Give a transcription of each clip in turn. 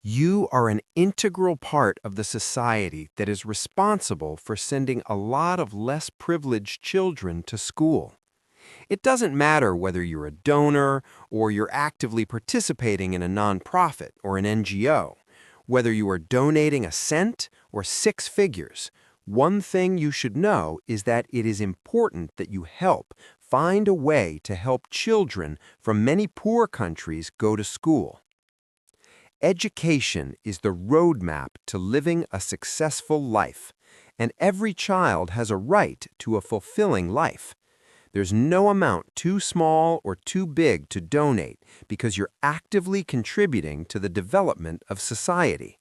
You are an integral part of the society that is responsible for sending a lot of less privileged children to school. It doesn't matter whether you're a donor or you're actively participating in a nonprofit or an NGO, whether you are donating a cent or six figures. One thing you should know is that it is important that you find a way to help children from many poor countries go to school. Education is the roadmap to living a successful life, and every child has a right to a fulfilling life. There's no amount too small or too big to donate because you're actively contributing to the development of society.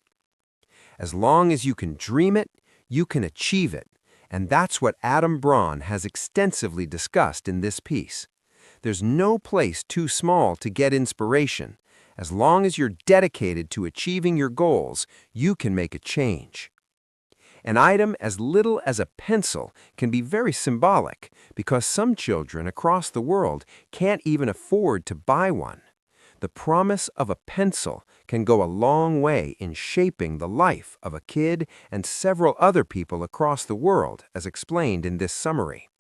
As long as you can dream it, you can achieve it, and that's what Adam Braun has extensively discussed in this piece. There's no place too small to get inspiration. As long as you're dedicated to achieving your goals, you can make a change. An item as little as a pencil can be very symbolic because some children across the world can't even afford to buy one. The promise of a pencil can go a long way in shaping the life of a kid and several other people across the world, as explained in this summary.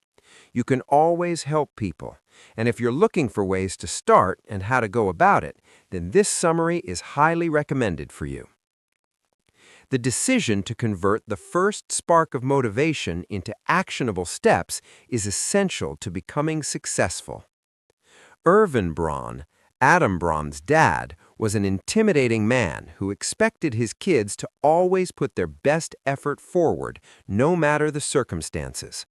You can always help people, and if you're looking for ways to start and how to go about it, then this summary is highly recommended for you. The decision to convert the first spark of motivation into actionable steps is essential to becoming successful. Irvin Braun, Adam Braun's dad, was an intimidating man who expected his kids to always put their best effort forward, no matter the circumstances.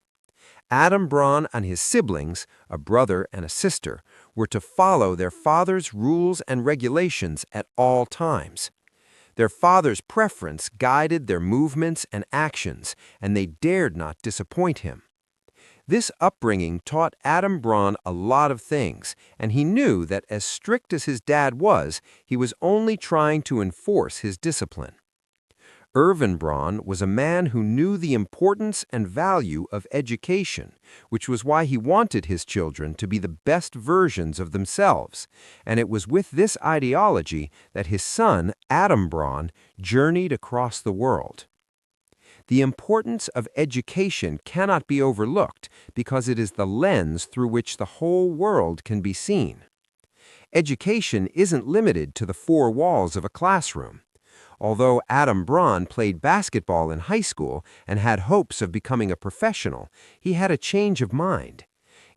Adam Braun and his siblings, a brother and a sister, were to follow their father's rules and regulations at all times. Their father's preference guided their movements and actions, and they dared not disappoint him. This upbringing taught Adam Braun a lot of things, and he knew that as strict as his dad was, he was only trying to enforce his discipline. Irvin Braun was a man who knew the importance and value of education, which was why he wanted his children to be the best versions of themselves, and it was with this ideology that his son, Adam Braun, journeyed across the world. The importance of education cannot be overlooked because it is the lens through which the whole world can be seen. Education isn't limited to the four walls of a classroom. Although Adam Braun played basketball in high school and had hopes of becoming a professional, he had a change of mind.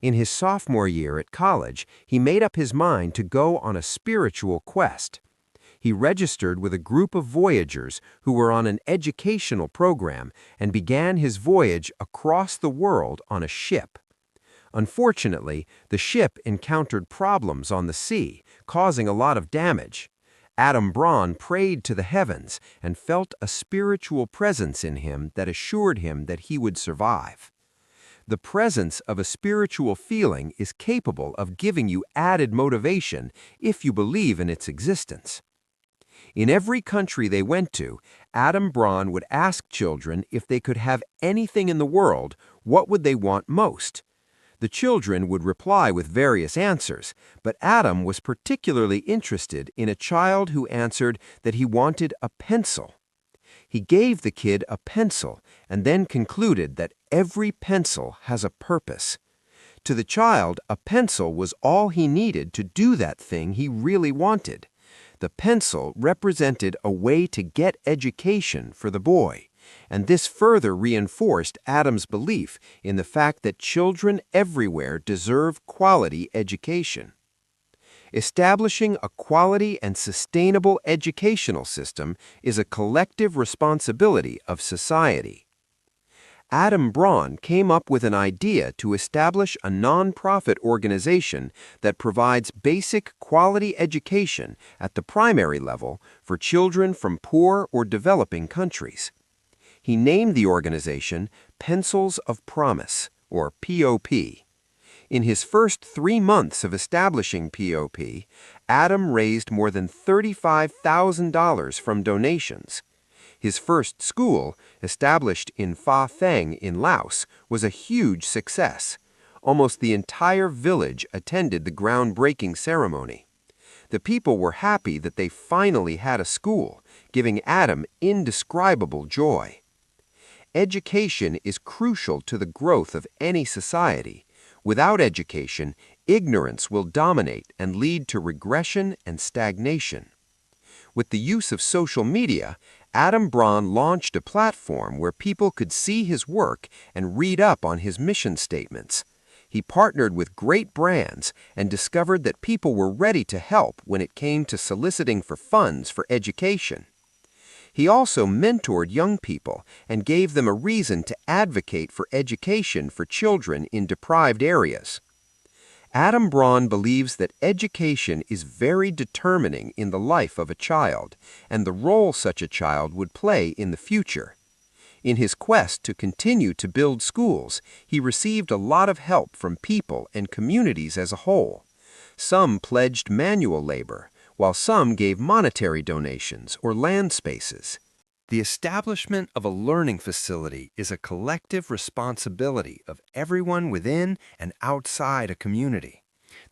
In his sophomore year at college, he made up his mind to go on a spiritual quest. He registered with a group of voyagers who were on an educational program and began his voyage across the world on a ship. Unfortunately, the ship encountered problems on the sea, causing a lot of damage. Adam Braun prayed to the heavens and felt a spiritual presence in him that assured him that he would survive. The presence of a spiritual feeling is capable of giving you added motivation if you believe in its existence. In every country they went to, Adam Braun would ask children if they could have anything in the world, what would they want most? The children would reply with various answers, but Adam was particularly interested in a child who answered that he wanted a pencil. He gave the kid a pencil and then concluded that every pencil has a purpose. To the child, a pencil was all he needed to do that thing he really wanted. The pencil represented a way to get education for the boy. And this further reinforced Adam's belief in the fact that children everywhere deserve quality education. Establishing a quality and sustainable educational system is a collective responsibility of society. Adam Braun came up with an idea to establish a nonprofit organization that provides basic quality education at the primary level for children from poor or developing countries. He named the organization Pencils of Promise, or POP. In his first 3 months of establishing POP, Adam raised more than $35,000 from donations. His first school, established in Pha Theng in Laos, was a huge success. Almost the entire village attended the groundbreaking ceremony. The people were happy that they finally had a school, giving Adam indescribable joy. Education is crucial to the growth of any society. Without education, ignorance will dominate and lead to regression and stagnation. With the use of social media, Adam Braun launched a platform where people could see his work and read up on his mission statements. He partnered with great brands and discovered that people were ready to help when it came to soliciting for funds for education. He also mentored young people and gave them a reason to advocate for education for children in deprived areas. Adam Braun believes that education is very determining in the life of a child and the role such a child would play in the future. In his quest to continue to build schools, he received a lot of help from people and communities as a whole. Some pledged manual labor, while some gave monetary donations or land spaces. The establishment of a learning facility is a collective responsibility of everyone within and outside a community.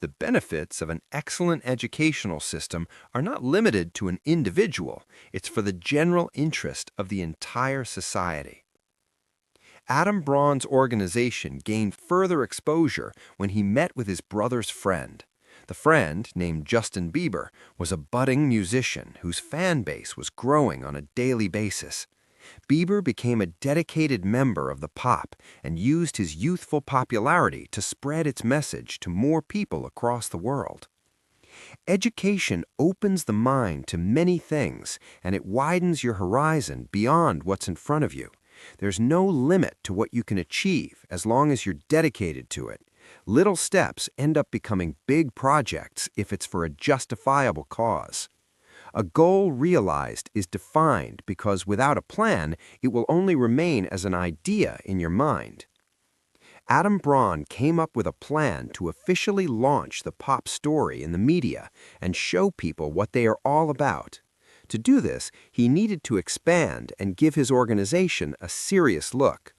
The benefits of an excellent educational system are not limited to an individual, it's for the general interest of the entire society. Adam Braun's organization gained further exposure when he met with his brother's friend. The friend, named Justin Bieber, was a budding musician whose fan base was growing on a daily basis. Bieber became a dedicated member of the pop and used his youthful popularity to spread its message to more people across the world. Education opens the mind to many things, and it widens your horizon beyond what's in front of you. There's no limit to what you can achieve as long as you're dedicated to it. Little steps end up becoming big projects if it's for a justifiable cause. A goal realized is defined because without a plan, it will only remain as an idea in your mind. Adam Braun came up with a plan to officially launch the pop story in the media and show people what they are all about. To do this, he needed to expand and give his organization a serious look.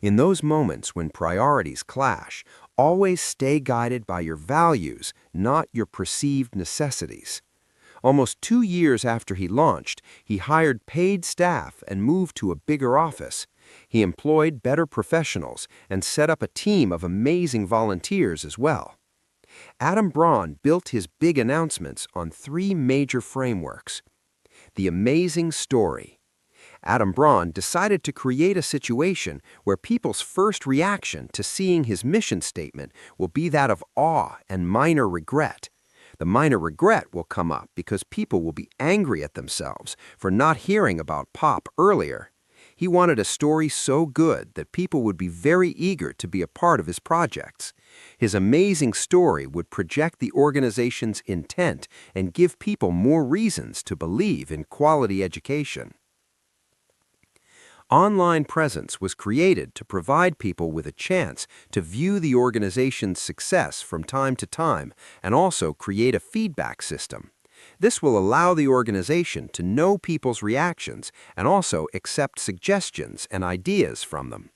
In those moments when priorities clash, always stay guided by your values, not your perceived necessities. Almost 2 years after he launched, he hired paid staff and moved to a bigger office. He employed better professionals and set up a team of amazing volunteers as well. Adam Braun built his big announcements on 3 major frameworks. The amazing story. Adam Braun decided to create a situation where people's first reaction to seeing his mission statement will be that of awe and minor regret. The minor regret will come up because people will be angry at themselves for not hearing about pop earlier. He wanted a story so good that people would be very eager to be a part of his projects. His amazing story would project the organization's intent and give people more reasons to believe in quality education. Online presence was created to provide people with a chance to view the organization's success from time to time and also create a feedback system. This will allow the organization to know people's reactions and also accept suggestions and ideas from them.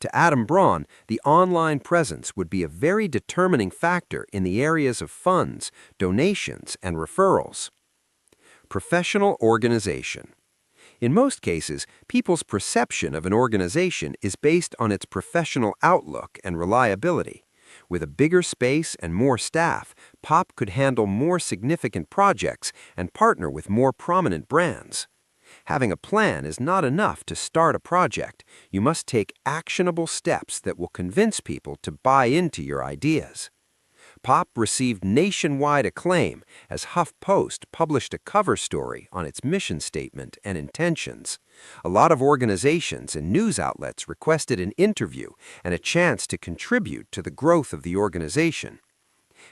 To Adam Braun, the online presence would be a very determining factor in the areas of funds, donations, and referrals. Professional organization. In most cases, people's perception of an organization is based on its professional outlook and reliability. With a bigger space and more staff, Pop could handle more significant projects and partner with more prominent brands. Having a plan is not enough to start a project. You must take actionable steps that will convince people to buy into your ideas. Pop received nationwide acclaim as HuffPost published a cover story on its mission statement and intentions. A lot of organizations and news outlets requested an interview and a chance to contribute to the growth of the organization.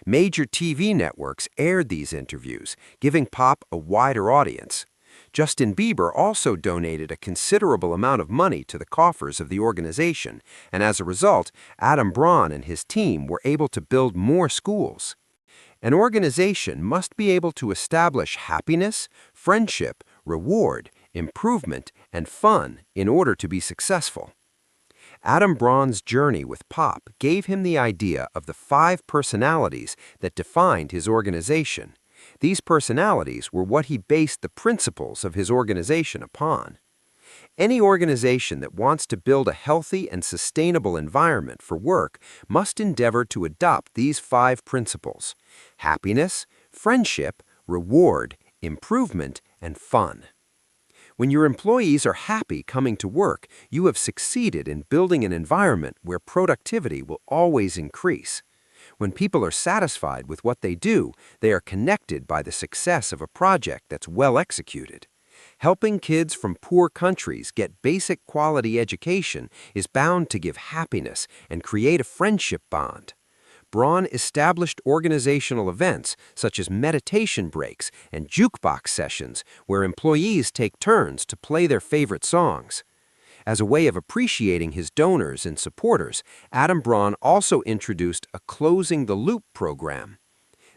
Major TV networks aired these interviews, giving Pop a wider audience. Justin Bieber also donated a considerable amount of money to the coffers of the organization, and as a result, Adam Braun and his team were able to build more schools. An organization must be able to establish happiness, friendship, reward, improvement, and fun in order to be successful. Adam Braun's journey with Pop gave him the idea of the 5 personalities that defined his organization. These personalities were what he based the principles of his organization upon. Any organization that wants to build a healthy and sustainable environment for work must endeavor to adopt these 5 principles: happiness, friendship, reward, improvement, and fun. When your employees are happy coming to work, you have succeeded in building an environment where productivity will always increase. When people are satisfied with what they do, they are connected by the success of a project that's well executed. Helping kids from poor countries get basic quality education is bound to give happiness and create a friendship bond. Braun established organizational events such as meditation breaks and jukebox sessions where employees take turns to play their favorite songs. As a way of appreciating his donors and supporters, Adam Braun also introduced a Closing the Loop program.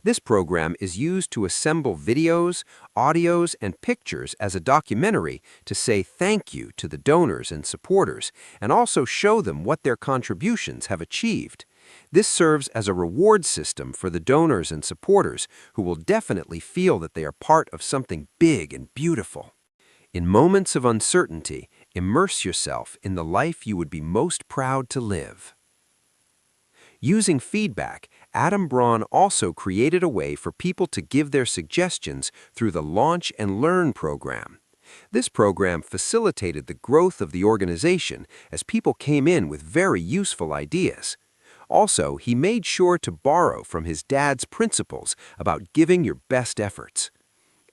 This program is used to assemble videos, audios, and pictures as a documentary to say thank you to the donors and supporters, and also show them what their contributions have achieved. This serves as a reward system for the donors and supporters who will definitely feel that they are part of something big and beautiful. In moments of uncertainty, immerse yourself in the life you would be most proud to live. Using feedback, Adam Braun also created a way for people to give their suggestions through the Launch and Learn program. This program facilitated the growth of the organization as people came in with very useful ideas. Also, he made sure to borrow from his dad's principles about giving your best efforts.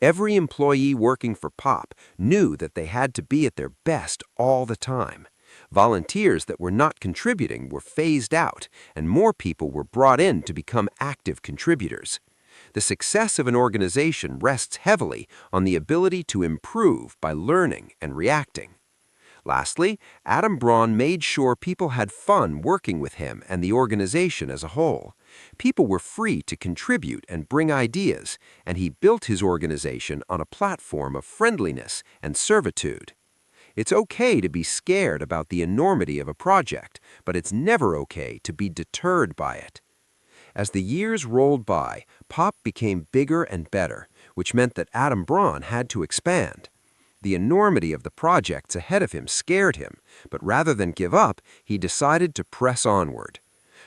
Every employee working for Pop knew that they had to be at their best all the time. Volunteers that were not contributing were phased out, and more people were brought in to become active contributors. The success of an organization rests heavily on the ability to improve by learning and reacting. Lastly, Adam Braun made sure people had fun working with him and the organization as a whole. People were free to contribute and bring ideas, and he built his organization on a platform of friendliness and servitude. It's okay to be scared about the enormity of a project, but it's never okay to be deterred by it. As the years rolled by, Pop became bigger and better, which meant that Adam Braun had to expand. The enormity of the projects ahead of him scared him, but rather than give up, he decided to press onward.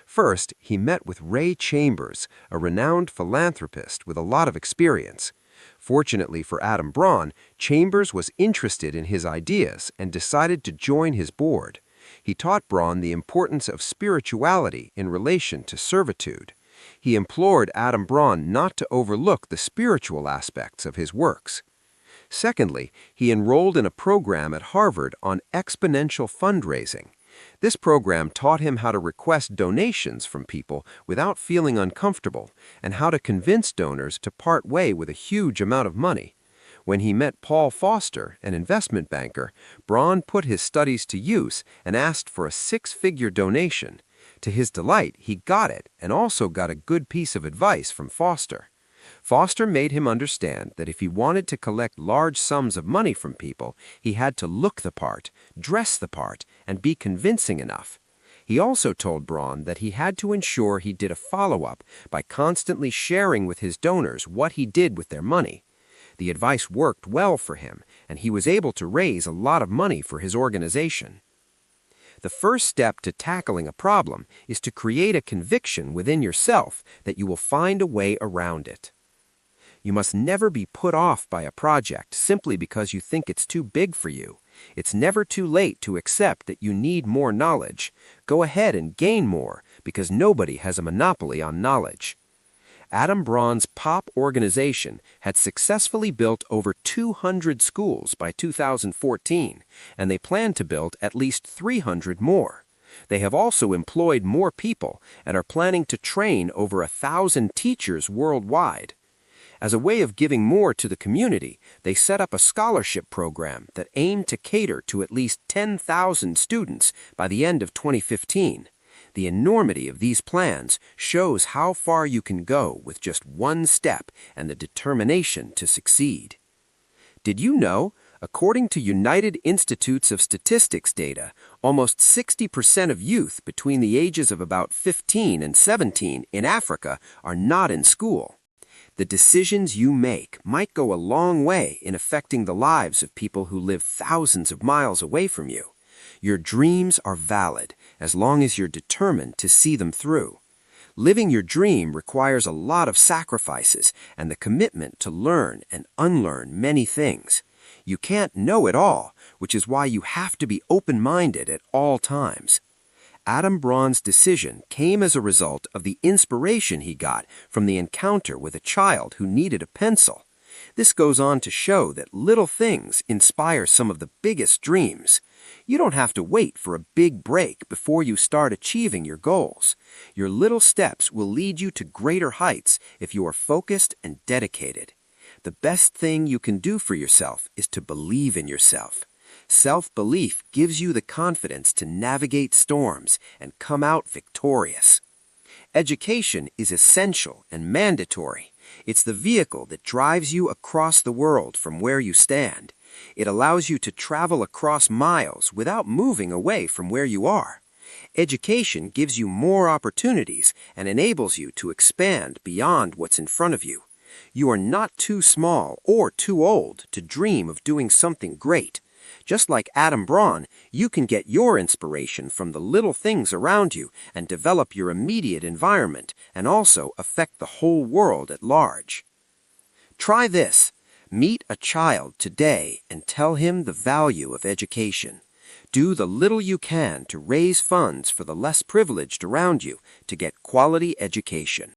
First, he met with Ray Chambers, a renowned philanthropist with a lot of experience. Fortunately for Adam Braun, Chambers was interested in his ideas and decided to join his board. He taught Braun the importance of spirituality in relation to servitude. He implored Adam Braun not to overlook the spiritual aspects of his works. Secondly, he enrolled in a program at Harvard on exponential fundraising. This program taught him how to request donations from people without feeling uncomfortable and how to convince donors to part way with a huge amount of money. When he met Paul Foster, an investment banker, Braun put his studies to use and asked for a 6-figure donation. To his delight, he got it and also got a good piece of advice from Foster. Foster made him understand that if he wanted to collect large sums of money from people, he had to look the part, dress the part, and be convincing enough. He also told Braun that he had to ensure he did a follow-up by constantly sharing with his donors what he did with their money. The advice worked well for him, and he was able to raise a lot of money for his organization. The first step to tackling a problem is to create a conviction within yourself that you will find a way around it. You must never be put off by a project simply because you think it's too big for you. It's never too late to accept that you need more knowledge. Go ahead and gain more because nobody has a monopoly on knowledge. Adam Braun's Pop organization had successfully built over 200 schools by 2014, and they plan to build at least 300 more. They have also employed more people and are planning to train over 1,000 teachers worldwide. As a way of giving more to the community, they set up a scholarship program that aimed to cater to at least 10,000 students by the end of 2015. The enormity of these plans shows how far you can go with just one step and the determination to succeed. Did you know, according to United Institutes of Statistics data, almost 60% of youth between the ages of about 15 and 17 in Africa are not in school? The decisions you make might go a long way in affecting the lives of people who live thousands of miles away from you. Your dreams are valid as long as you're determined to see them through. Living your dream requires a lot of sacrifices and the commitment to learn and unlearn many things. You can't know it all, which is why you have to be open-minded at all times. Adam Braun's decision came as a result of the inspiration he got from the encounter with a child who needed a pencil. This goes on to show that little things inspire some of the biggest dreams. You don't have to wait for a big break before you start achieving your goals. Your little steps will lead you to greater heights if you are focused and dedicated. The best thing you can do for yourself is to believe in yourself. Self-belief gives you the confidence to navigate storms and come out victorious. Education is essential and mandatory. It's the vehicle that drives you across the world from where you stand. It allows you to travel across miles without moving away from where you are. Education gives you more opportunities and enables you to expand beyond what's in front of you. You are not too small or too old to dream of doing something great. Just like Adam Braun, you can get your inspiration from the little things around you and develop your immediate environment and also affect the whole world at large. Try this. Meet a child today and tell him the value of education. Do the little you can to raise funds for the less privileged around you to get quality education.